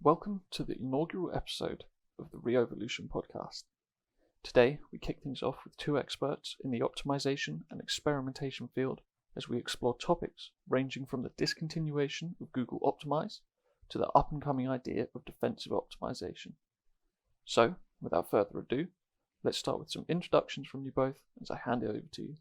Welcome to the inaugural episode of the REOvolution podcast. Today, we kick things off with two experts in the optimization and experimentation field as we explore topics ranging from the discontinuation of Google Optimize to the up-and-coming idea of defensive optimization. So, without further ado, let's start with some introductions from you both as I hand it over to you.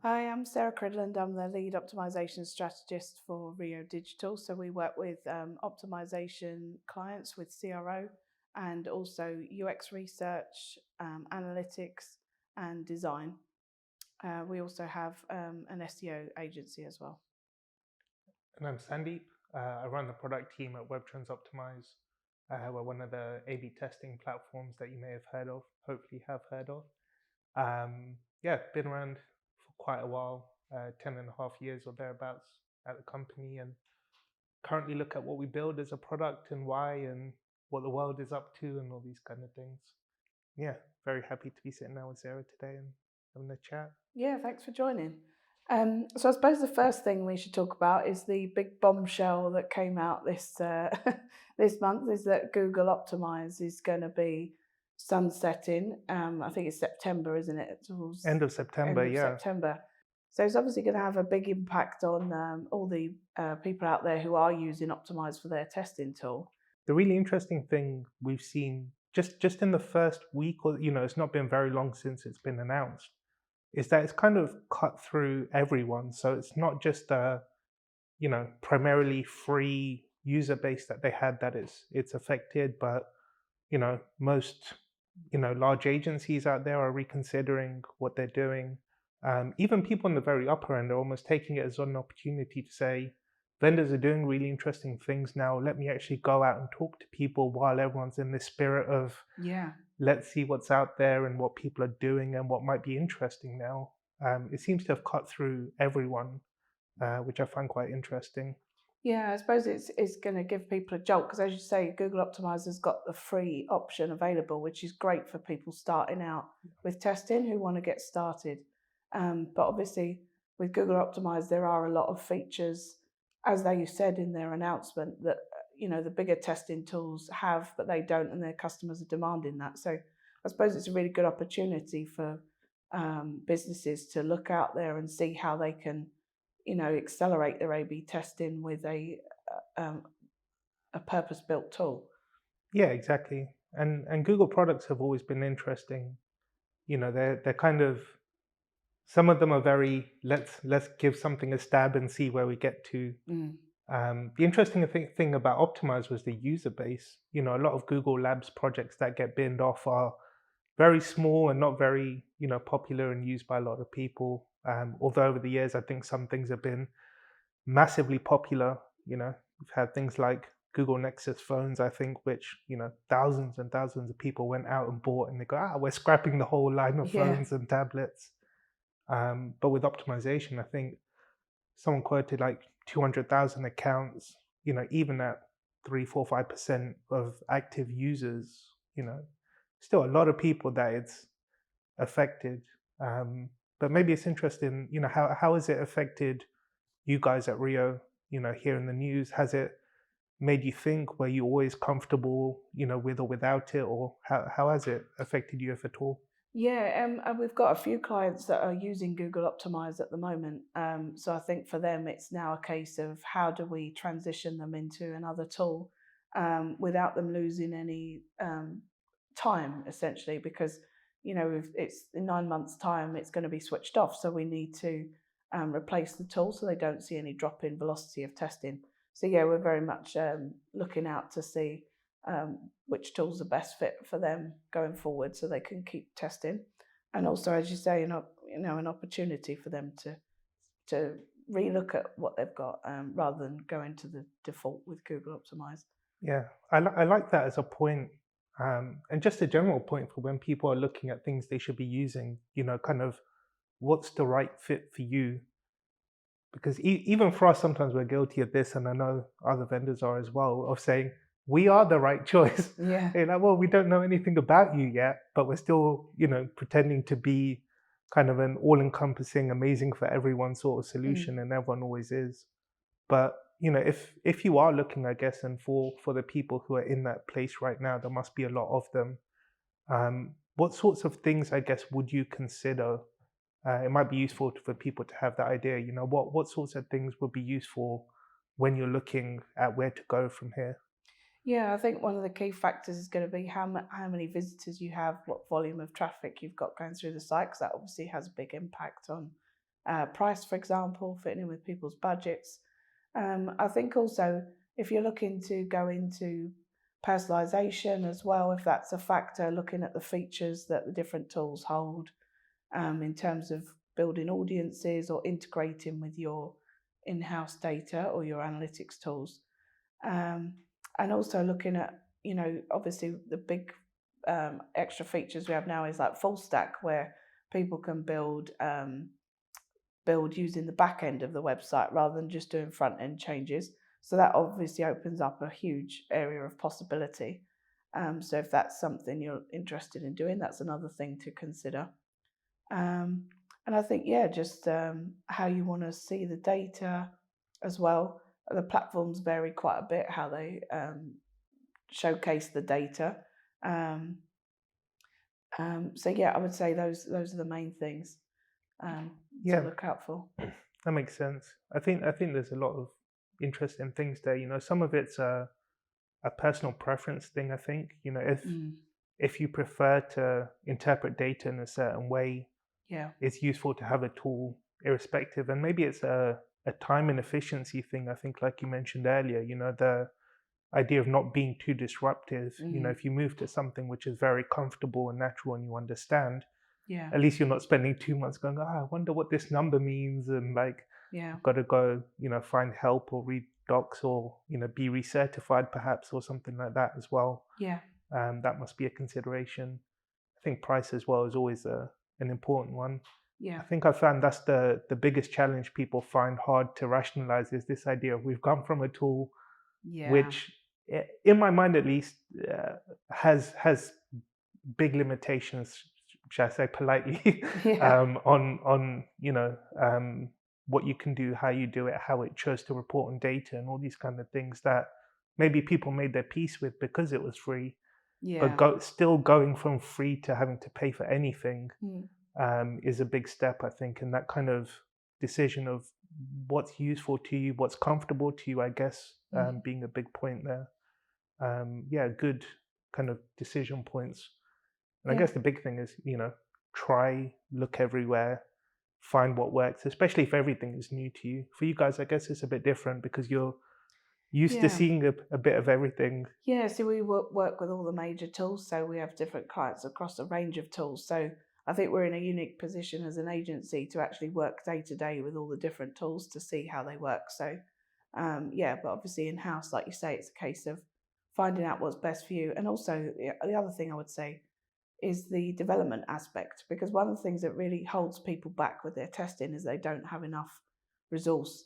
Hi, I'm Sarah Cridland. I'm the lead optimization strategist for Reo Digital. So we work with optimization clients with CRO and also UX research, analytics and design. We also have an SEO agency as well. And I'm Sandeep. I run the product team at Webtrends Optimize. We're one of the A/B testing platforms that you may have heard of, hopefully have heard of. Been around for quite a while, 10 and a half years or thereabouts at the company, and currently look at what we build as a product and why and what the world is up to and all these kind of things. Yeah, very happy to be sitting down with Sarah today and having a chat. Yeah, thanks for joining. So I suppose the first thing we should talk about is the big bombshell that came out this this month is that Google Optimize is going to be sunsetting. I think it's September, isn't it? End of September, September. So it's obviously going to have a big impact on all the people out there who are using Optimize for their testing tool. The really interesting thing we've seen just in the first week, or it's not been very long since it's been announced, is that it's kind of cut through everyone. So it's not just a primarily free user base that they had that it's affected, but most large agencies out there are reconsidering what they're doing. Even people in the very upper end are almost taking it as an opportunity to say, vendors are doing really interesting things now. Let me actually go out and talk to people while everyone's in this spirit of, let's see what's out there and what people are doing and what might be interesting now. It seems to have cut through everyone, which I find quite interesting. Yeah, I suppose it's going to give people a jolt because, as you say, Google Optimize has got the free option available, which is great for people starting out with testing who want to get started. But obviously, with Google Optimize, there are a lot of features, as they said in their announcement, that the bigger testing tools have, but they don't, and their customers are demanding that. So I suppose it's a really good opportunity for businesses to look out there and see how they can accelerate their A/B testing with a purpose-built tool. Yeah, exactly. And Google products have always been interesting. They're kind of, some of them are very let's give something a stab and see where we get to. The interesting thing about Optimize was the user base. A lot of Google Labs projects that get binned off are very small and not very popular and used by a lot of people. Although over the years, I think some things have been massively popular. We've had things like Google Nexus phones, I think, which thousands and thousands of people went out and bought, and they go, we're scrapping the whole line of phones and tablets. But with optimization, I think someone quoted like 200,000 accounts. Even at 3, 4, 5% of active users, still a lot of people that it's affected. But maybe it's interesting, how has it affected you guys at Reo, here in the news? Has it made you think, were you always comfortable, with or without it, or how has it affected you, if at all? Yeah, we've got a few clients that are using Google Optimize at the moment. So I think for them, it's now a case of how do we transition them into another tool without them losing any time, essentially, because if it's in 9 months' time, it's going to be switched off. So we need to replace the tool so they don't see any drop in velocity of testing. So yeah, we're very much looking out to see which tools are best fit for them going forward, so they can keep testing, and also, as you say, an opportunity for them to relook at what they've got rather than going to the default with Google Optimize. Yeah, I like that as a point, and just a general point for when people are looking at things they should be using. Kind of what's the right fit for you. Because even for us, sometimes we're guilty of this, and I know other vendors are as well, of saying, we are the right choice. Yeah. Well, we don't know anything about you yet, but we're still, pretending to be kind of an all-encompassing, amazing for everyone sort of solution, and everyone always is. But, if you are looking, I guess, and for the people who are in that place right now, there must be a lot of them. What sorts of things, I guess, would you consider? It might be useful for people to have that idea. What sorts of things would be useful when you're looking at where to go from here? Yeah, I think one of the key factors is going to be how many visitors you have, what volume of traffic you've got going through the site, because that obviously has a big impact on price, for example, fitting in with people's budgets. I think also if you're looking to go into personalization as well, if that's a factor, looking at the features that the different tools hold in terms of building audiences or integrating with your in-house data or your analytics tools. And also looking at, obviously the big extra features we have now is like full stack, where people can build using the back end of the website rather than just doing front end changes. So that obviously opens up a huge area of possibility. So if that's something you're interested in doing, that's another thing to consider. And I think, just how you want to see the data as well. The platforms vary quite a bit how they showcase the data. So I would say those are the main things to look out for. That makes sense. I think there's a lot of interesting things there. Some of it's a personal preference thing. I think if you prefer to interpret data in a certain way, it's useful to have a tool irrespective. And maybe it's a time and efficiency thing. I think, like you mentioned earlier, the idea of not being too disruptive. If you move to something which is very comfortable and natural and you understand, at least you're not spending 2 months going, I wonder what this number means, and I've got to go, find help or read docs or, be recertified perhaps or something like that as well. That must be a consideration. I think price as well is always an important one. I think I found that's the biggest challenge people find hard to rationalize, is this idea of we've gone from a tool which, in my mind at least, has big limitations, shall I say politely, on what you can do, how you do it, how it chose to report on data, and all these kind of things that maybe people made their peace with because it was free. But still going from free to having to pay for anything is a big step, I think, and that kind of decision of what's useful to you, what's comfortable to you, I guess, being a big point there. Good kind of decision points. And I guess the big thing is, try, look everywhere, find what works, especially if everything is new to you. For you guys, I guess it's a bit different because you're used to seeing a bit of everything. So we work with all the major tools, so we have different clients across a range of tools. So I think we're in a unique position as an agency to actually work day to day with all the different tools to see how they work. So but obviously in-house, like you say, it's a case of finding out what's best for you. And also the other thing I would say is the development aspect, because one of the things that really holds people back with their testing is they don't have enough resource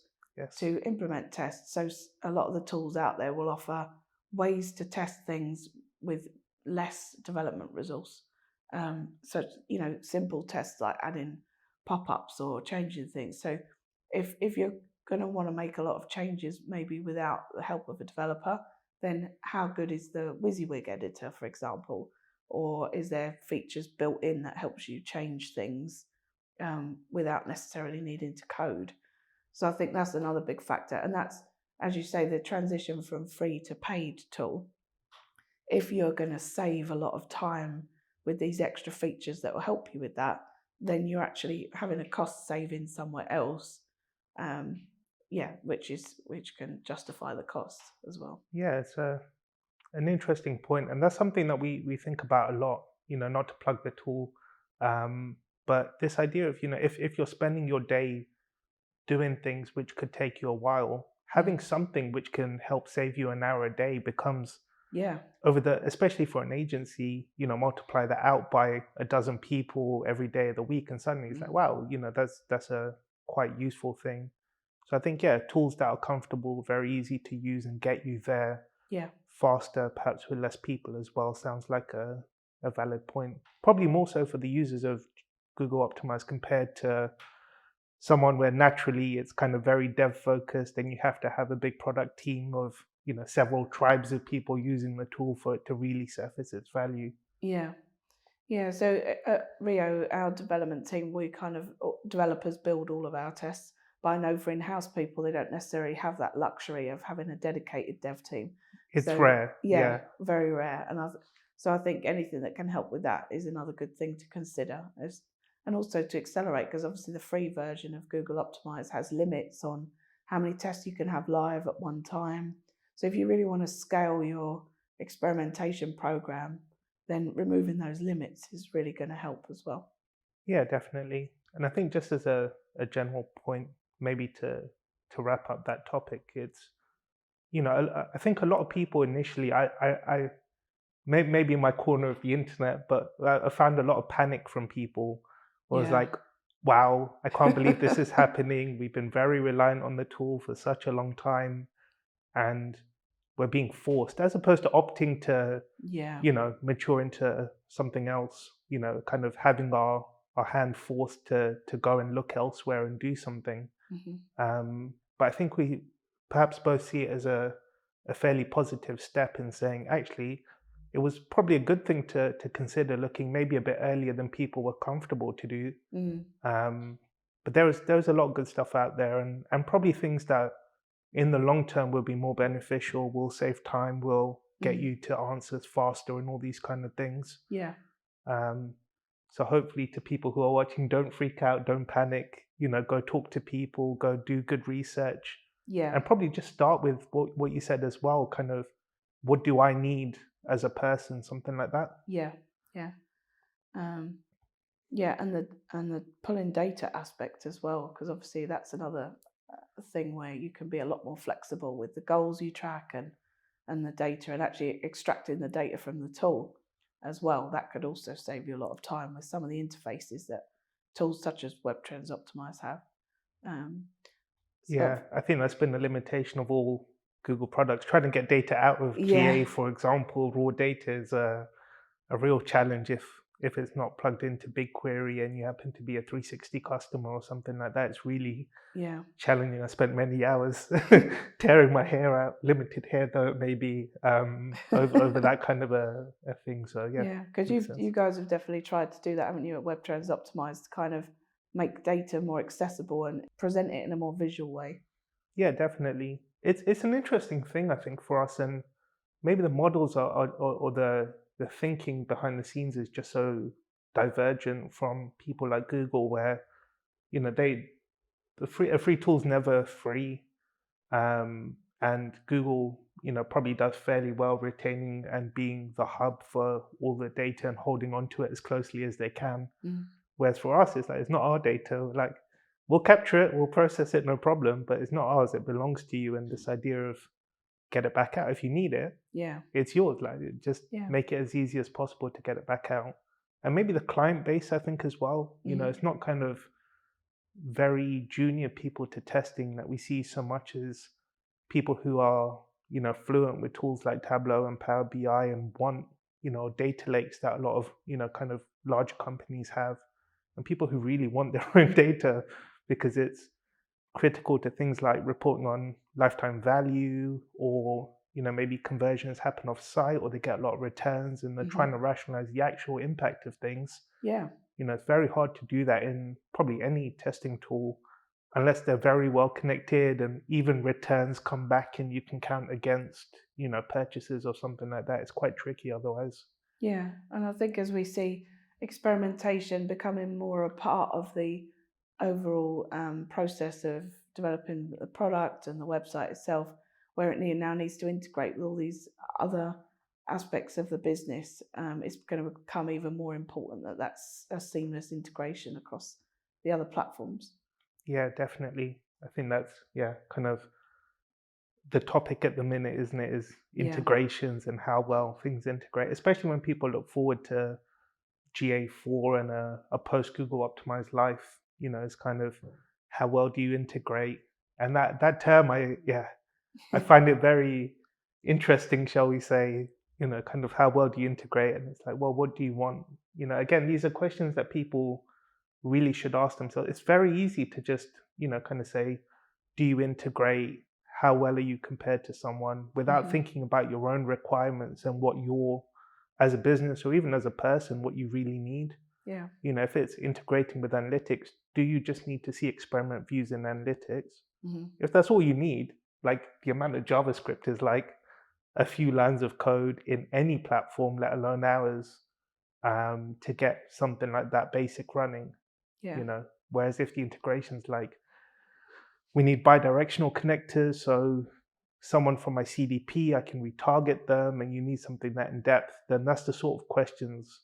to implement tests. So a lot of the tools out there will offer ways to test things with less development resource. So simple tests like adding pop-ups or changing things. So if you're going to want to make a lot of changes maybe without the help of a developer, then how good is the WYSIWYG editor, for example? Or is there features built in that helps you change things without necessarily needing to code? So I think that's another big factor. And that's, as you say, the transition from free to paid tool. If you're going to save a lot of time with these extra features that will help you with that, then you're actually having a cost saving somewhere else, which can justify the cost as well. Yeah, it's an interesting point, and that's something that we think about a lot. Not to plug the tool, but this idea of if you're spending your day doing things which could take you a while, having something which can help save you an hour a day becomes especially for an agency, multiply that out by a dozen people every day of the week, and suddenly it's like, wow, that's a quite useful thing. So I think tools that are comfortable, very easy to use, and get you there faster, perhaps with less people as well, sounds like a valid point. Probably more so for the users of Google Optimize compared to someone where naturally it's kind of very dev focused, and you have to have a big product team of, several tribes of people using the tool for it to really surface its value. Yeah. Yeah, so at Rio, our development team, we kind of developers build all of our tests. But I know for in-house people, they don't necessarily have that luxury of having a dedicated dev team. It's So, rare. yeah, very rare. So I think anything that can help with that is another good thing to consider, and also to accelerate, because obviously the free version of Google Optimize has limits on how many tests you can have live at one time. So if you really want to scale your experimentation program, then removing those limits is really going to help as well. Yeah, definitely. And I think just as a general point, maybe to wrap up that topic, it's, I think a lot of people initially, I maybe in my corner of the internet, but I found a lot of panic from people. Was Yeah. like, wow, I can't believe this is happening. We've been very reliant on the tool for such a long time, and we're being forced, as opposed to opting to, Yeah. mature into something else, kind of having our hand forced to go and look elsewhere and do something. But I think we perhaps both see it as a fairly positive step in saying, actually, it was probably a good thing to consider looking maybe a bit earlier than people were comfortable to do. But there was a lot of good stuff out there, and probably things that in the long term will be more beneficial, will save time, will get you to answers faster and all these kind of things. Yeah. So hopefully to people who are watching, don't freak out, don't panic, go talk to people, go do good research. Yeah. And probably just start with what you said as well, kind of, what do I need as a person, something like that. Yeah. Yeah. Yeah, and the pulling data aspect as well, because obviously that's another thing where you can be a lot more flexible with the goals you track and the data, and actually extracting the data from the tool as well. That could also save you a lot of time with some of the interfaces that tools such as Webtrends Optimize have. Yeah, I think that's been the limitation of all Google products. Trying to get data out of GA, for example, raw data is a real challenge if it's not plugged into BigQuery and you happen to be a 360 customer or something like that. It's really challenging. I spent many hours tearing my hair out, limited hair though it may be, over that kind of a thing. So yeah, because you guys have definitely tried to do that, haven't you, at Webtrends Optimize, to kind of make data more accessible and present it in a more visual way. Yeah, definitely. It's an interesting thing, I think, for us, and maybe the models or the thinking behind the scenes is just so divergent from people like Google, where a free tool's never free, and Google probably does fairly well retaining and being the hub for all the data and holding on to it as closely as they can. Whereas for us, it's like, it's not our data. Like, we'll capture it, we'll process it, no problem, but it's not ours. It belongs to you. And this idea of get it back out if you need it, it's yours. Like, just make it as easy as possible to get it back out. And maybe the client base, I think, as well. It's not kind of very junior people to testing that we see so much as people who are fluent with tools like Tableau and Power BI and want data lakes that a lot of kind of larger companies have, and people who really want their own data because it's critical to things like reporting on lifetime value, or maybe conversions happen off site, or they get a lot of returns and they're trying to rationalize the actual impact of things. It's very hard to do that in probably any testing tool unless they're very well connected, and even returns come back and you can count against purchases or something like that. It's quite tricky otherwise. Yeah, and I think as we see experimentation becoming more a part of the overall process of developing the product and the website itself, where it now needs to integrate with all these other aspects of the business, it's going to become even more important that that's a seamless integration across the other platforms. Yeah, definitely. I think that's kind of the topic at the minute, isn't it? Is integrations and how well things integrate, especially when people look forward to GA4 and a post Google Optimized life. It's kind of, how well do you integrate? And that term, I find it very interesting, shall we say, kind of how well do you integrate? And it's like, well, what do you want? Again, these are questions that people really should ask themselves. It's very easy to just, kind of say, do you integrate? How well are you compared to someone, without thinking about your own requirements and what you're, as a business or even as a person, what you really need. Yeah. If it's integrating with analytics, do you just need to see experiment views in analytics? If that's all you need, like the amount of JavaScript is like a few lines of code in any platform, let alone ours, to get something like that basic running. Yeah. Whereas if the integration's like, we need bidirectional connectors, so someone from my CDP, I can retarget them, and you need something that in depth, then that's the sort of questions,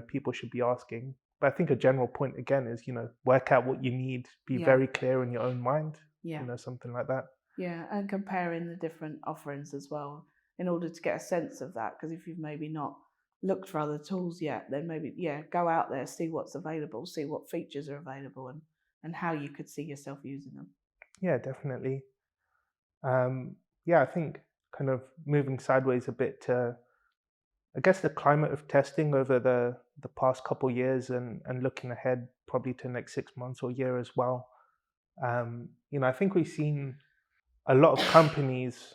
people should be asking. But I think a general point again is, work out what you need, be Yeah. very clear in your own mind, Yeah. something like that. Yeah, and comparing the different offerings as well in order to get a sense of that. Because if you've maybe not looked for other tools yet, then maybe, go out there, see what's available, see what features are available, and how you could see yourself using them. Yeah, definitely. I think kind of moving sideways a bit to, I guess, the climate of testing over the past couple of years, and looking ahead probably to the next 6 months or year as well. I think we've seen a lot of companies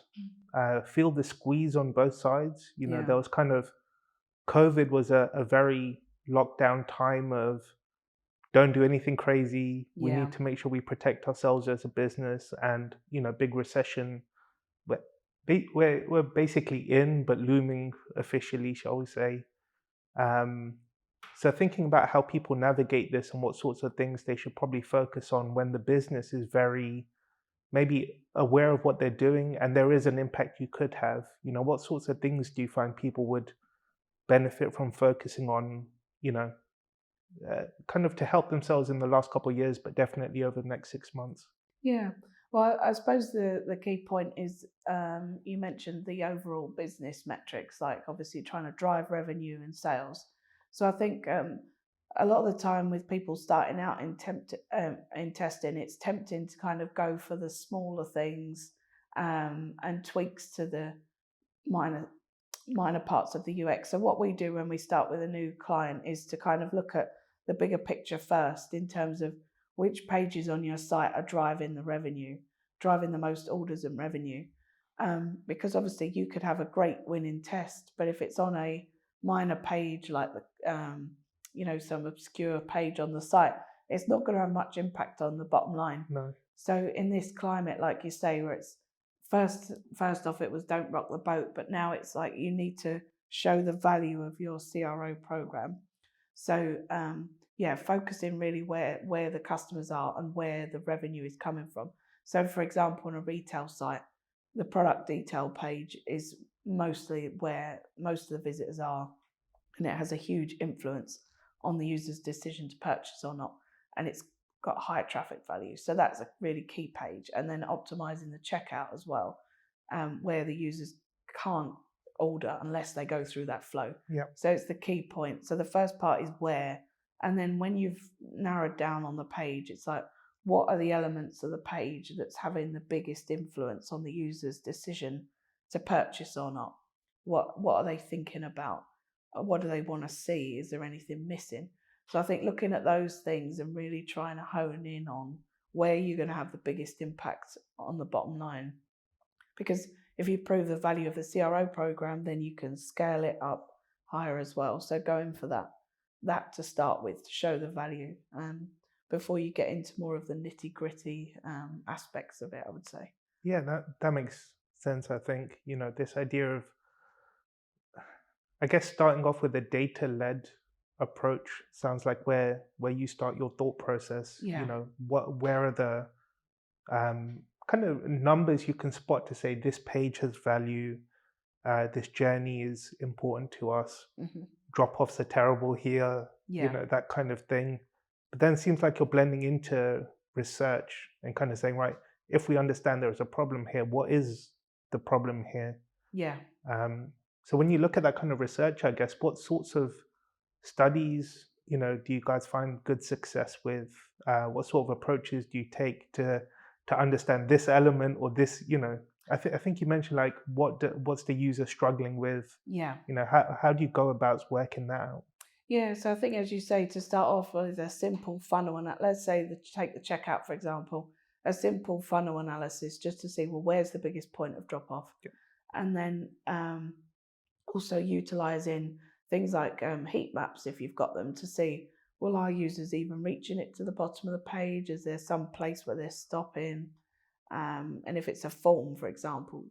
feel the squeeze on both sides. Yeah. There was kind of, COVID was a very lockdown time of, don't do anything crazy. We Yeah. need to make sure we protect ourselves as a business. And, big recession, we're basically in, but looming officially, shall we say. So thinking about how people navigate this and what sorts of things they should probably focus on when the business is very maybe aware of what they're doing and there is an impact you could have, what sorts of things do you find people would benefit from focusing on, kind of to help themselves in the last couple of years, but definitely over the next 6 months? Yeah. Well, I suppose the key point is you mentioned the overall business metrics, like obviously trying to drive revenue and sales. So I think a lot of the time with people starting out in testing, it's tempting to kind of go for the smaller things and tweaks to the minor parts of the UX. So what we do when we start with a new client is to kind of look at the bigger picture first in terms of which pages on your site are driving the revenue, driving the most orders and revenue. Because obviously you could have a great winning test, but if it's on a minor page like some obscure page on the site, it's not going to have much impact on the bottom line. No. So in this climate, like you say, where it's first off it was don't rock the boat, but now it's like you need to show the value of your CRO program. So focusing really where the customers are and where the revenue is coming from. So for example, on a retail site, the product detail page is mostly where most of the visitors are, and it has a huge influence on the user's decision to purchase or not, and it's got high traffic value. So that's a really key page. And then optimizing the checkout as well, where the users can't order unless they go through that flow. Yeah. So it's the key point. So the first part is where, and then when you've narrowed down on the page, it's like, what are the elements of the page that's having the biggest influence on the user's decision to purchase or not? What are they thinking about? What do they want to see? Is there anything missing? So I think looking at those things and really trying to hone in on where you're going to have the biggest impact on the bottom line. Because if you prove the value of the CRO program, then you can scale it up higher as well. So going for that to start with, to show the value before you get into more of the nitty gritty aspects of it, I would say. Yeah, that makes sense. I think, this idea of, I guess, starting off with a data-led approach sounds like where you start your thought process. Yeah. Where are the kind of numbers you can spot to say this page has value, this journey is important to us, drop-offs are terrible here, that kind of thing. But then it seems like you're blending into research and kind of saying, right, if we understand there is a problem here, what is the problem here? Yeah. So when you look at that kind of research, I guess, what sorts of studies, do you guys find good success with? What sort of approaches do you take to understand this element or this, I think you mentioned like what's the user struggling with? Yeah. How do you go about working that out? Yeah, so I think, as you say, to start off with a simple funnel, and let's say take the checkout for example, a simple funnel analysis just to see, well, where's the biggest point of drop off, and then also utilizing things like heat maps if you've got them to see, well, are users even reaching it to the bottom of the page? Is there some place where they're stopping? And if it's a form, for example,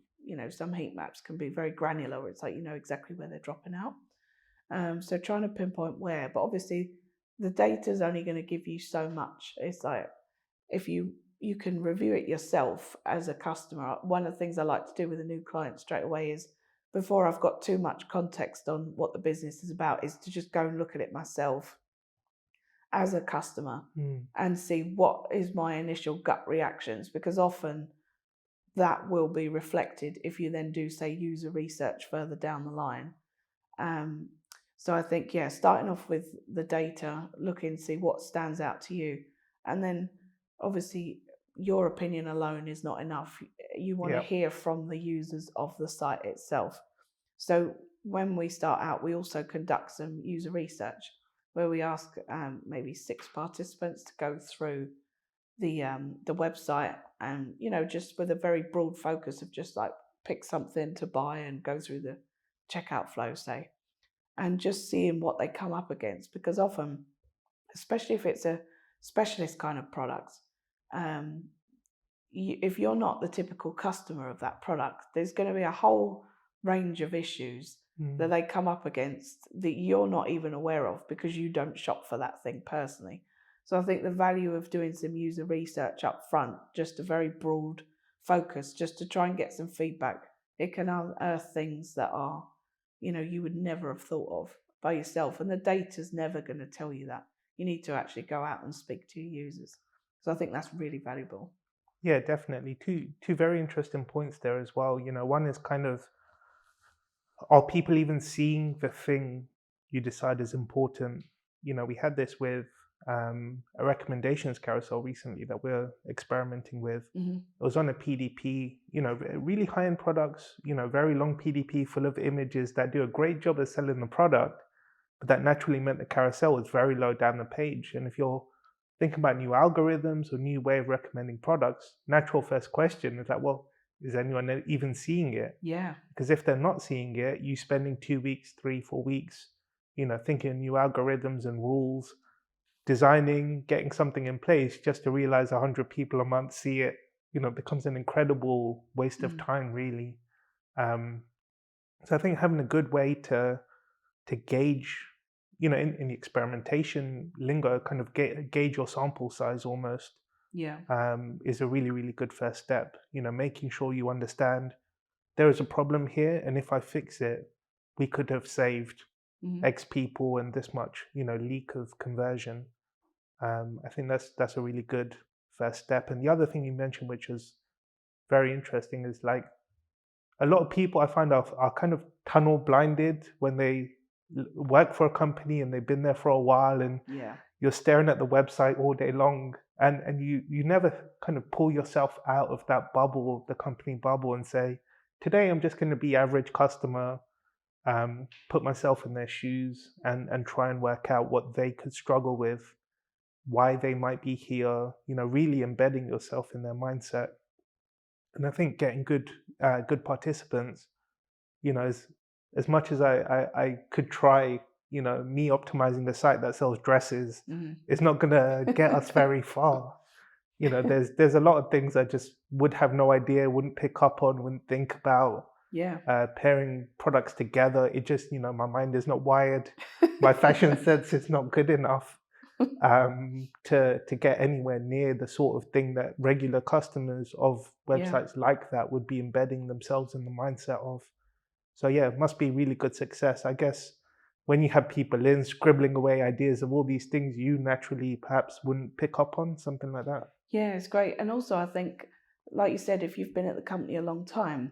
some heat maps can be very granular where it's like exactly where they're dropping out. So trying to pinpoint where, but obviously the data is only going to give you so much. It's like if you can review it yourself as a customer. One of the things I like to do with a new client straight away is, before I've got too much context on what the business is about, is to just go and look at it myself as a customer and see what is my initial gut reactions, because often that will be reflected if you then do, say, user research further down the line. So I think, starting off with the data, looking, see what stands out to you. And then obviously your opinion alone is not enough. You want to hear from the users of the site itself. So when we start out, we also conduct some user research where we ask maybe 6 participants to go through the website, and just with a very broad focus of just like pick something to buy and go through the checkout flow, say, and just seeing what they come up against. Because often, especially if it's a specialist kind of product, if you're not the typical customer of that product, there's going to be a whole range of issues that they come up against that you're not even aware of because you don't shop for that thing personally. So I think the value of doing some user research up front, just a very broad focus, just to try and get some feedback, it can unearth things that are, you would never have thought of by yourself. And the data's never going to tell you that. You need to actually go out and speak to your users. So I think that's really valuable. Yeah, definitely. Two very interesting points there as well. One is kind of, are people even seeing the thing you decide is important? We had this with a recommendations carousel recently that we're experimenting with. It was on a PDP, really high-end products, very long PDP full of images that do a great job of selling the product, but that naturally meant the carousel was very low down the page. And if you're thinking about new algorithms or new way of recommending products, natural first question is like, well, is anyone even seeing it? Yeah. Because if they're not seeing it, you spending 2 weeks, 3-4 weeks, thinking new algorithms and rules, designing, getting something in place just to realize 100 people a month see it, becomes an incredible waste of time, really. So I think having a good way to gauge, in the experimentation lingo, kind of gauge your sample size almost, is a really, really good first step. Making sure you understand there is a problem here, and if I fix it, we could have saved X people and this much, leak of conversion. I think that's a really good first step. And the other thing you mentioned, which was very interesting, is like a lot of people I find are kind of tunnel blinded when they work for a company and they've been there for a while, and you're staring at the website all day long, and you never kind of pull yourself out of that bubble, the company bubble, and say, today I'm just going to be average customer, put myself in their shoes and try and work out what they could struggle with, why they might be here, really embedding yourself in their mindset. And I think getting good participants, as much as I could try, me optimizing the site that sells dresses is not going to get us very far. There's a lot of things I just would have no idea, wouldn't pick up on, wouldn't think about. Pairing products together, it just, my mind is not wired. My fashion sense is not good enough to get anywhere near the sort of thing that regular customers of websites like that would be embedding themselves in the mindset of. So it must be really good success. I guess when you have people in scribbling away ideas of all these things you naturally perhaps wouldn't pick up on, something like that. Yeah, it's great. And also I think, like you said, if you've been at the company a long time,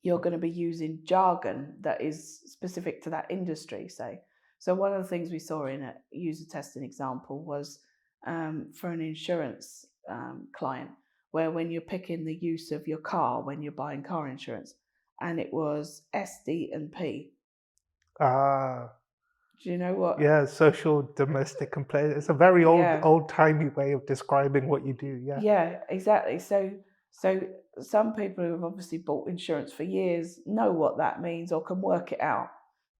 you're going to be using jargon that is specific to that industry, say. So one of the things we saw in a user testing example was for an insurance client, where when you're picking the use of your car when you're buying car insurance, and it was SD and P. Do you know what? Yeah, social, domestic, and play. It's a very old-timey way of describing what you do. Yeah. Yeah, exactly. So some people who have obviously bought insurance for years know what that means or can work it out.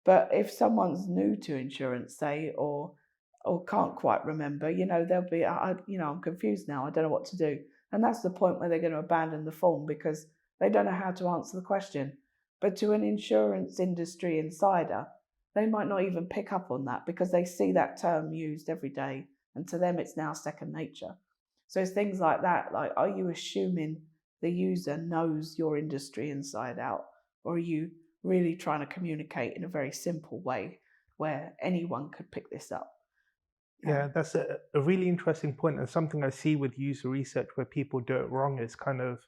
But if someone's new to insurance, say, or can't quite remember, they'll be, I'm confused now. I don't know what to do. And that's the point where they're going to abandon the form because they don't know how to answer the question. But to an insurance industry insider, they might not even pick up on that because they see that term used every day. And to them, it's now second nature. So it's things like that. Like, are you assuming the user knows your industry inside out? Or are you really trying to communicate in a very simple way where anyone could pick this up? Yeah, that's a really interesting point, and something I see with user research where people do it wrong is kind of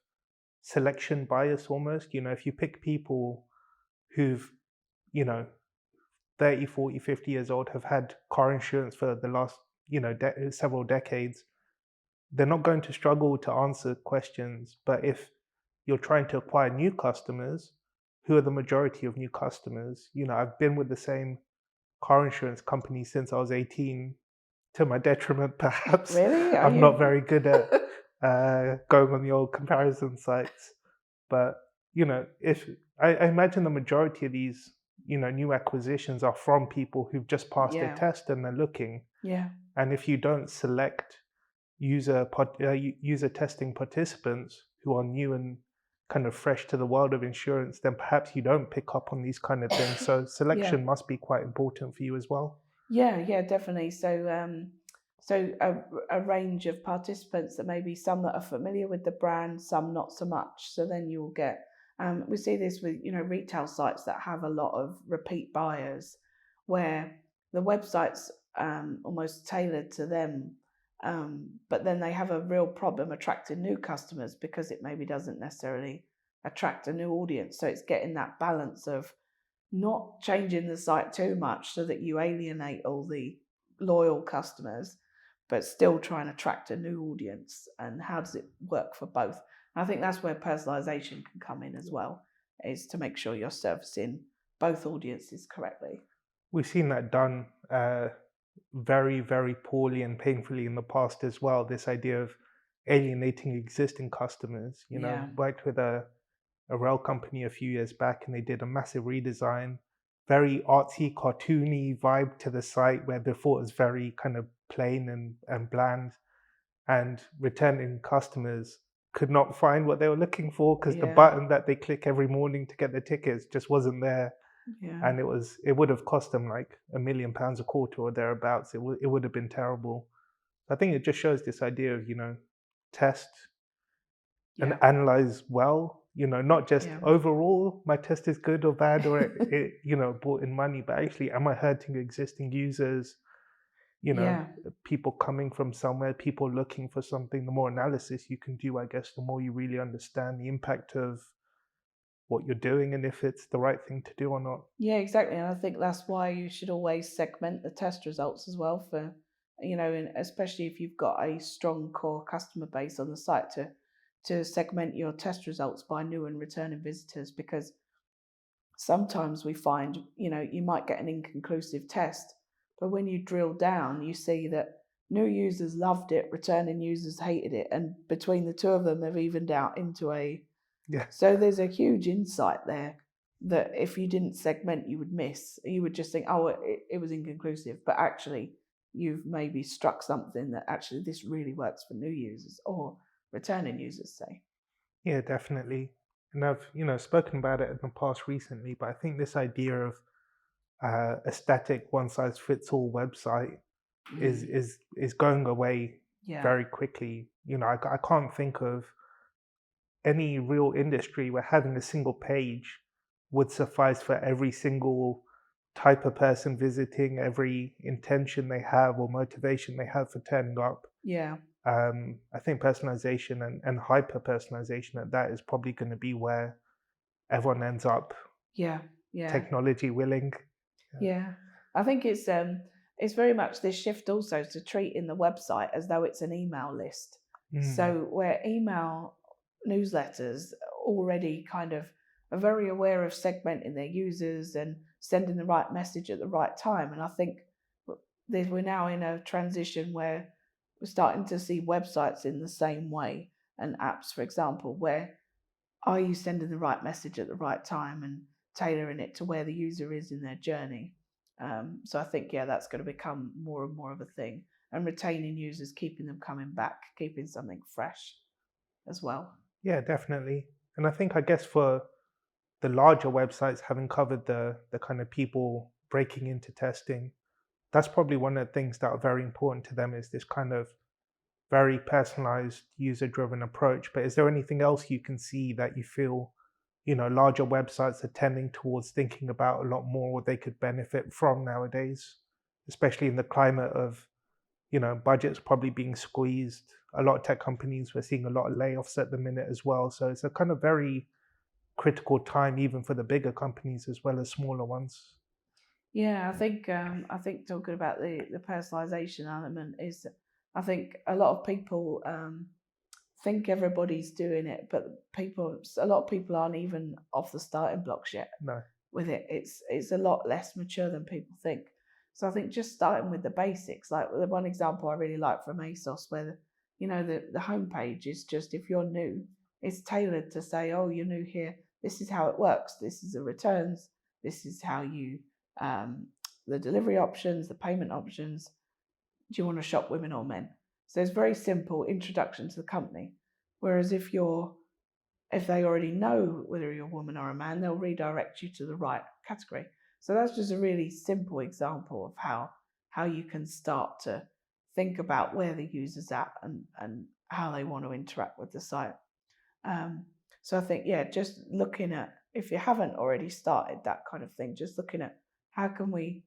selection bias almost. If you pick people who've, 30, 40, 50 years old, have had car insurance for the last, several decades, they're not going to struggle to answer questions. But if you're trying to acquire new customers, who are the majority of new customers? I've been with the same car insurance company since I was 18, to my detriment, perhaps. Really? I'm not very good at going on the old comparison sites. But, if I imagine the majority of these, new acquisitions are from people who've just passed their test and they're looking. Yeah. And if you don't select user testing participants who are new and kind of fresh to the world of insurance, then perhaps you don't pick up on these kind of things. So selection must be quite important for you as well. Yeah, definitely. So, a range of participants that maybe some that are familiar with the brand, some not so much. So then you'll get, we see this with, retail sites that have a lot of repeat buyers where the website's almost tailored to them. But then they have a real problem attracting new customers because it maybe doesn't necessarily attract a new audience. So it's getting that balance of not changing the site too much so that you alienate all the loyal customers, but still try and attract a new audience. And how does it work for both? And I think that's where personalization can come in as well, is to make sure you're servicing both audiences correctly. We've seen that done very, very poorly and painfully in the past as well. This idea of alienating existing customers. Worked with a rail company a few years back, and they did a massive redesign, very artsy, cartoony vibe to the site, where before it was very kind of plain and bland, and returning customers could not find what they were looking for because the button that they click every morning to get their tickets just wasn't there. And it would have cost them like £1 million a quarter or thereabouts. It would have been terrible. I think it just shows this idea of, test and analyze well, not just overall my test is good or bad, or it brought in money, but actually, am I hurting existing users? People coming from somewhere, people looking for something. The more analysis you can do, I guess, the more you really understand the impact of what you're doing and if it's the right thing to do or not. Yeah, exactly. And I think that's why you should always segment the test results as well for, and especially if you've got a strong core customer base on the site, to segment your test results by new and returning visitors, because sometimes we find, you might get an inconclusive test, but when you drill down, you see that new users loved it, returning users hated it, and between the two of them, they've evened out into a... So there's a huge insight there that if you didn't segment, you would miss. You would just think, oh, it was inconclusive, but actually you've maybe struck something that actually this really works for new users or returning users, say. Yeah, definitely. And I've spoken about it in the past recently, but I think this idea of a static one-size-fits-all website is going away very quickly. I can't think of any real industry where having a single page would suffice for every single type of person visiting, every intention they have or motivation they have for turning up. I think personalization and hyper personalization at that is probably going to be where everyone ends up. Technology willing. I think it's very much this shift also to treating the website as though it's an email list. So where email newsletters already kind of are very aware of segmenting their users and sending the right message at the right time. And I think we're now in a transition where we're starting to see websites in the same way, and apps, for example, where are you sending the right message at the right time and tailoring it to where the user is in their journey? So I think, that's going to become more and more of a thing, and retaining users, keeping them coming back, keeping something fresh as well. Yeah, definitely. And I guess for the larger websites, having covered the kind of people breaking into testing, that's probably one of the things that are very important to them, is this kind of very personalized, user-driven approach. But is there anything else you can see that you feel, larger websites are tending towards thinking about a lot more, what they could benefit from nowadays, especially in the climate of, budgets probably being squeezed? A lot of tech companies, we're seeing a lot of layoffs at the minute as well. So it's a kind of very critical time, even for the bigger companies as well as smaller ones. Yeah, I think talking about the personalization element is, I think a lot of people think everybody's doing it, but a lot of people aren't even off the starting blocks yet. No. With it, it's a lot less mature than people think. So I think just starting with the basics, like the one example I really like from ASOS, where the homepage is just, if you're new, it's tailored to say, oh, you're new here, this is how it works, this is the returns, this is how you the delivery options, the payment options. Do you want to shop women or men? So it's very simple introduction to the company. Whereas if they already know whether you're a woman or a man, they'll redirect you to the right category. So that's just a really simple example of how you can start to think about where the user's at and how they want to interact with the site. So I think, just looking at, if you haven't already started that kind of thing, just looking at how can we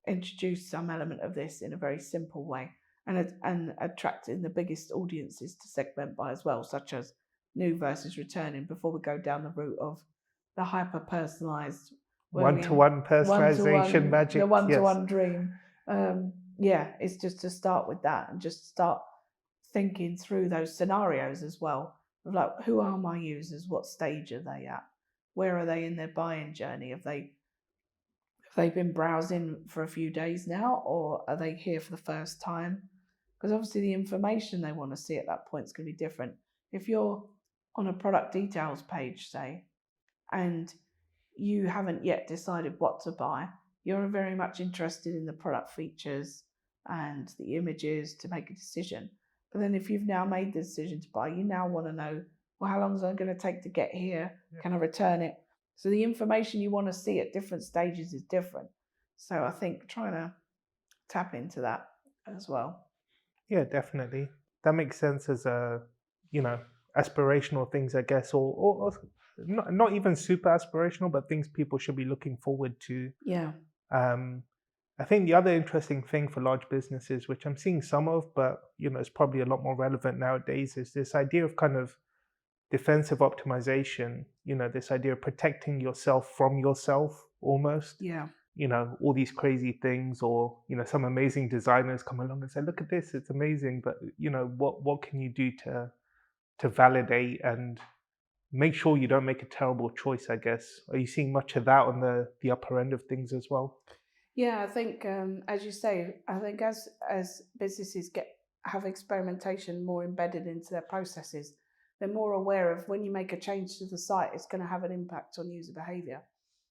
introduce some element of this in a very simple way, and attracting the biggest audiences to segment by as well, such as new versus returning, before we go down the route of the hyper personalized one-to-one personalization magic, the one-to-one dream. It's just to start with that and just start thinking through those scenarios as well, of like, who are my users, what stage are they at, where are they in their buying journey, have they been browsing for a few days now, or are they here for the first time? Because obviously the information they want to see at that point is going to be different. If you're on a product details page, say, and you haven't yet decided what to buy, you're very much interested in the product features and the images to make a decision. But then if you've now made the decision to buy, you now want to know, well, how long is it going to take to get here? Yeah. Can I return it? So the information you want to see at different stages is different. So I think trying to tap into that as well. Yeah, definitely. That makes sense as a, aspirational things, I guess, or not even super aspirational, but things people should be looking forward to. Yeah. I think the other interesting thing for large businesses, which I'm seeing some of, but it's probably a lot more relevant nowadays, is this idea of kind of defensive optimization. This idea of protecting yourself from yourself, almost. Yeah. All these crazy things, or some amazing designers come along and say, look at this, it's amazing, but what can you do to validate and make sure you don't make a terrible choice, I guess? Are you seeing much of that on the upper end of things as well? Yeah, I think, as you say, I think as businesses have experimentation more embedded into their processes, they're more aware of when you make a change to the site, it's going to have an impact on user behavior.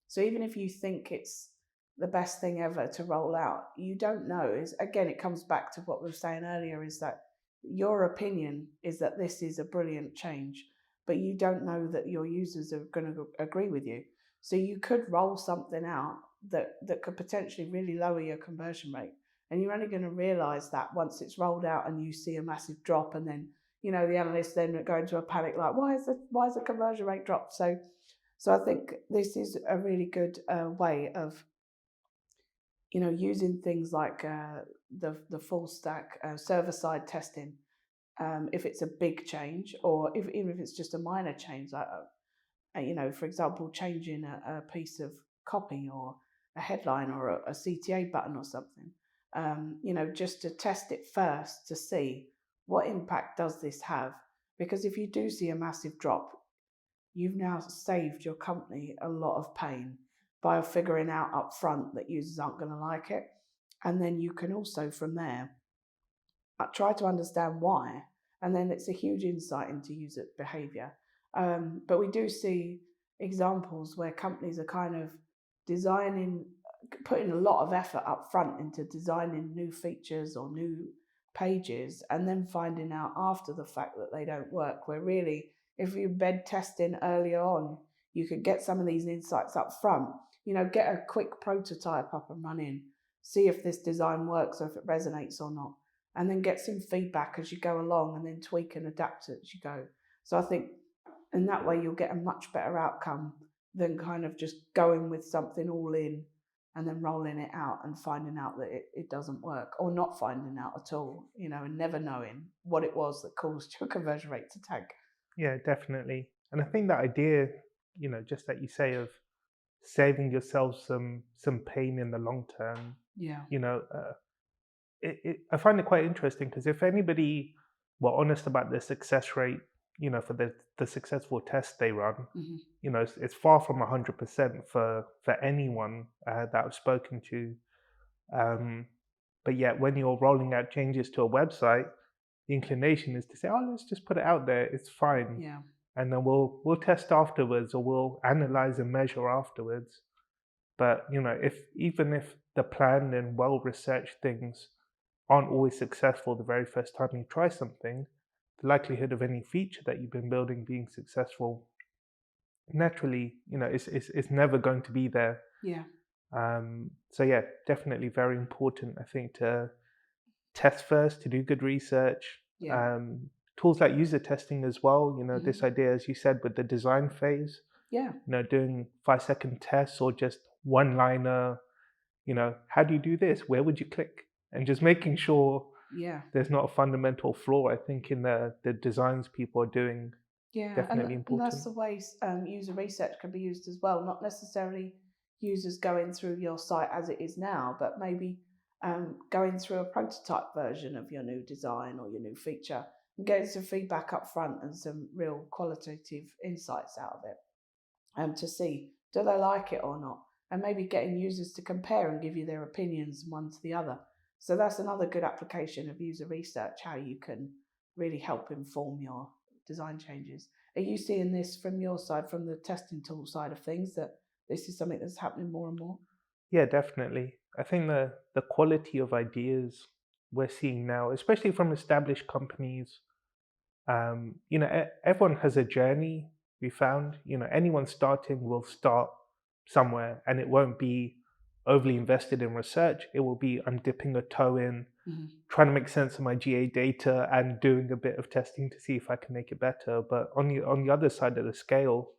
So even if you think it's the best thing ever to roll out, you don't know. Again, it comes back to what we were saying earlier, is that your opinion is that this is a brilliant change, but you don't know that your users are going to agree with you. So you could roll something out that could potentially really lower your conversion rate, and you're only going to realize that once it's rolled out and you see a massive drop, and then the analysts then go into a panic, like, why is the conversion rate dropped? So I think this is a really good way of using things like the full stack server side testing, if it's a big change, or even if it's just a minor change, like for example, changing a piece of copy or a headline or a CTA button or something, just to test it first to see what impact does this have. Because if you do see a massive drop, you've now saved your company a lot of pain by figuring out up front that users aren't going to like it. And then you can also, from there, try to understand why. And then it's a huge insight into user behavior. But we do see examples where companies are kind of putting a lot of effort up front into designing new features or new pages, and then finding out after the fact that they don't work. Where really, if you embed testing earlier on, you could get some of these insights up front. Get a quick prototype up and running, see if this design works or if it resonates or not, and then get some feedback as you go along, and then tweak and adapt it as you go. So I think in that way you'll get a much better outcome than kind of just going with something all in and then rolling it out and finding out that it doesn't work, or not finding out at all, and never knowing what it was that caused your conversion rate to tank. Yeah, definitely. And I think that idea, just that you say of saving yourself some pain in the long term, I find it quite interesting, because if anybody were honest about their success rate, for the successful tests they run, it's far from 100% for anyone that I've spoken to. But yet, when you're rolling out changes to a website, the inclination is to say, "Oh, let's just put it out there. It's fine." Yeah. And then we'll test afterwards, or we'll analyze and measure afterwards. But even if the planned and well-researched things aren't always successful the very first time you try something, the likelihood of any feature that you've been building being successful, naturally, it's never going to be there. Yeah. So yeah, definitely very important, I think, to test first, to do good research. Yeah. Tools like user testing as well, this idea, as you said, with the design phase, Yeah. Doing 5-second tests, or just one-liner, how do you do this? Where would you click? And just making sure there's not a fundamental flaw, I think, in the designs people are doing. Definitely important. And that's the way user research can be used as well. Not necessarily users going through your site as it is now, but maybe going through a prototype version of your new design or your new feature, and getting some feedback up front and some real qualitative insights out of it, to see, do they like it or not? And maybe getting users to compare and give you their opinions one to the other. So that's another good application of user research, how you can really help inform your design changes. Are you seeing this from your side, from the testing tool side of things, that this is something that's happening more and more? Yeah, definitely. I think the quality of ideas we're seeing now, especially from established companies, everyone has a journey, we found. Anyone starting will start somewhere, and it won't be overly invested in research. It will be, I'm dipping a toe in, trying to make sense of my GA data and doing a bit of testing to see if I can make it better. But on the other side of the scale,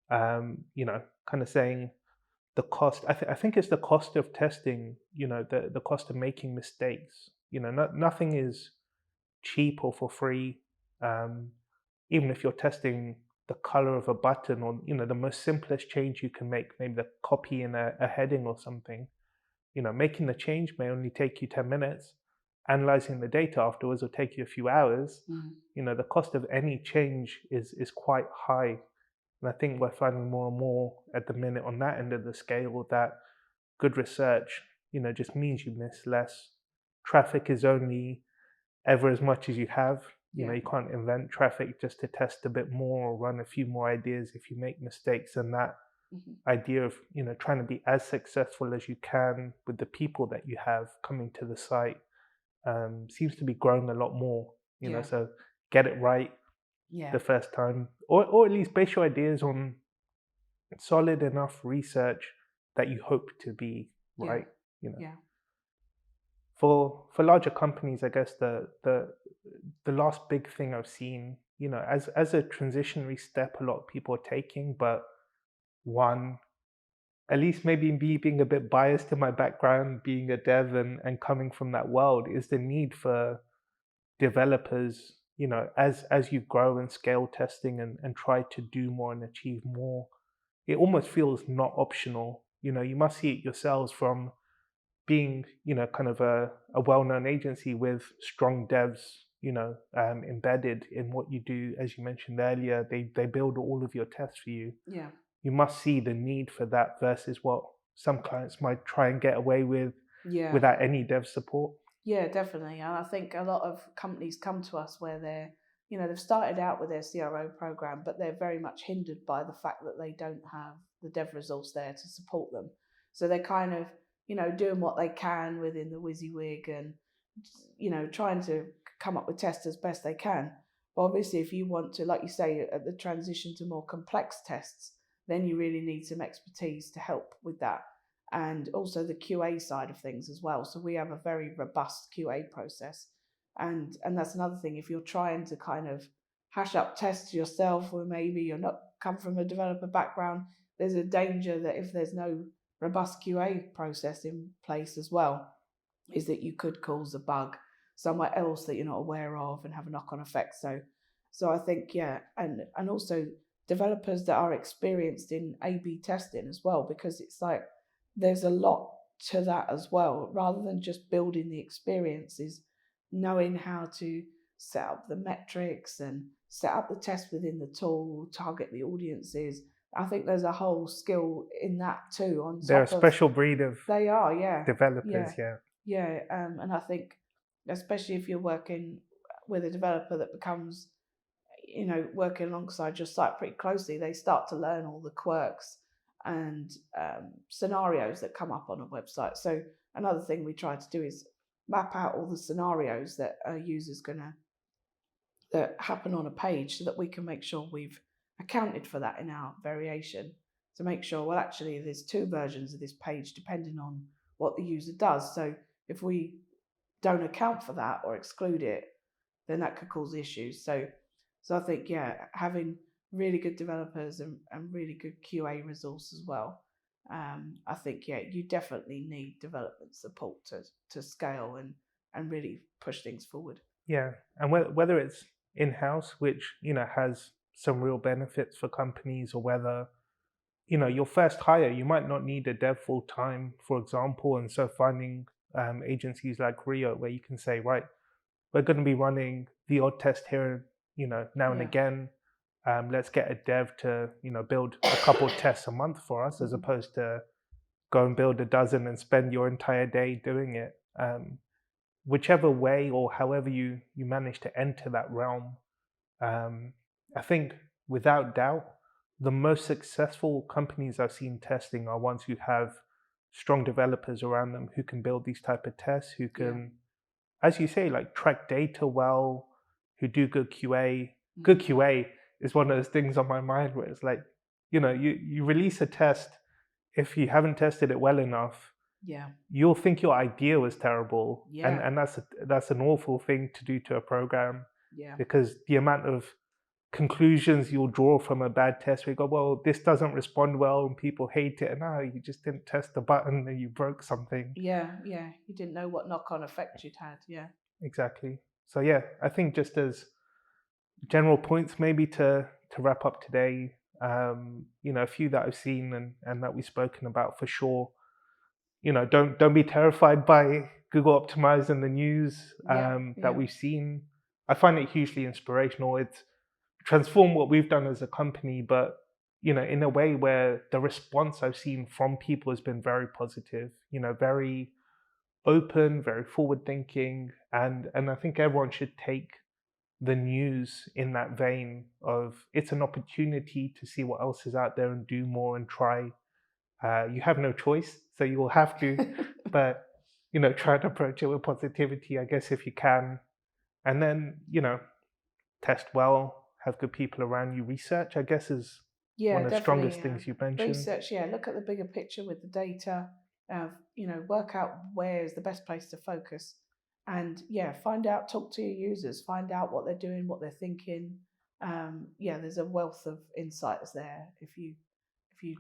kind of saying the cost, I think it's the cost of testing, the cost of making mistakes. Nothing is cheap or for free. Even if you're testing the color of a button, or the most simplest change you can make, maybe the copy in a heading or something, making the change may only take you 10 minutes. Analyzing the data afterwards will take you a few hours. The cost of any change is quite high. And I think we're finding more and more at the minute on that end of the scale that good research, just means you miss less. Traffic is only ever as much as you have. You can't invent traffic just to test a bit more or run a few more ideas if you make mistakes. And that idea of, trying to be as successful as you can with the people that you have coming to the site seems to be growing a lot more. So get it right the first time, or at least base your ideas on solid enough research that you hope to be right. For larger companies, I guess the last big thing I've seen, as a transitionary step a lot of people are taking, but one, at least maybe me being a bit biased in my background, being a dev and coming from that world, is the need for developers, as you grow and scale testing and try to do more and achieve more, it almost feels not optional. You must see it yourselves from being, kind of a well-known agency with strong devs, embedded in what you do. As you mentioned earlier, they build all of your tests for you. Yeah. You must see the need for that versus what some clients might try and get away with Yeah. without any dev support. Yeah, definitely. And I think a lot of companies come to us where they've started out with their CRO program, but they're very much hindered by the fact that they don't have the dev resource there to support them. So they're kind of, doing what they can within the WYSIWYG and, trying to come up with tests as best they can. But obviously, if you want to, like you say, at the transition to more complex tests, then you really need some expertise to help with that. And also the QA side of things as well. So we have a very robust QA process. And that's another thing. If you're trying to kind of hash up tests yourself, or maybe you're not come from a developer background, there's a danger that if there's no robust QA process in place as well, is that you could cause a bug somewhere else that you're not aware of and have a knock-on effect. So I think, yeah, and also developers that are experienced in A/B testing as well, because it's like there's a lot to that as well. Rather than just building the experiences, knowing how to set up the metrics and set up the test within the tool, target the audiences. I think there's a whole skill in that too. They're a special breed of they are, yeah, developers, yeah. And I think, especially if you're working with a developer that becomes, working alongside your site pretty closely, they start to learn all the quirks and scenarios that come up on a website. So another thing we try to do is map out all the scenarios that a user's that happen on a page, so that we can make sure we've accounted for that in our variation, to make sure, well, actually there's two versions of this page depending on what the user does. So if we don't account for that or exclude it, then that could cause issues. So I think, yeah, having really good developers and really good QA resource as well. I think, yeah, you definitely need development support to scale and really push things forward. Yeah, and whether it's in-house, which has some real benefits for companies, or whether your first hire, you might not need a dev full time, for example, and so finding agencies like Reo, where you can say, right, we're going to be running the odd test here, now and again. Let's get a dev to build a couple tests a month for us, as opposed to go and build a dozen and spend your entire day doing it. Whichever way or however you manage to enter that realm, I think without doubt, the most successful companies I've seen testing are ones who have strong developers around them who can build these type of tests, who can, as you say, like track data well, who do good QA. Good QA is one of those things on my mind where it's like, you release a test, if you haven't tested it well enough, you'll think your idea was terrible. And that's an awful thing to do to a program. Because the amount of conclusions you'll draw from a bad test, we go, well, this doesn't respond well and people hate it, and you just didn't test the button and you broke something. You didn't know what knock-on effect you'd had. Exactly. So yeah, I think just as general points maybe to wrap up today, a few that I've seen and that we've spoken about for sure. Don't be terrified by Google Optimize and the news that we've seen. I find it hugely inspirational. It's transformed what we've done as a company, but in a way where the response I've seen from people has been very positive, very open, very forward thinking, and I think everyone should take the news in that vein of, it's an opportunity to see what else is out there and do more and try. You have no choice, so you will have to, but try to approach it with positivity, I guess, if you can. And then, test well, have good people around you. Research, I guess, is one of the strongest things you mentioned. Research, look at the bigger picture with the data, work out where is the best place to focus. And find out, talk to your users, find out what they're doing, what they're thinking. There's a wealth of insights there if you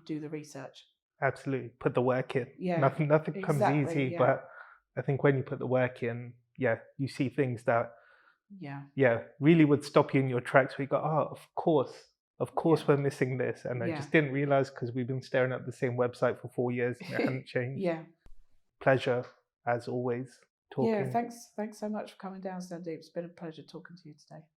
do the research. Absolutely, put the work in. Nothing comes easy, but I think when you put the work in, you see things that really would stop you in your tracks. We go, of course we're missing this, and I just didn't realize because we've been staring at the same website for 4 years and it hadn't changed. Pleasure as always. talking. Yeah, thanks so much for coming down, Sandeep. It's been a pleasure talking to you today.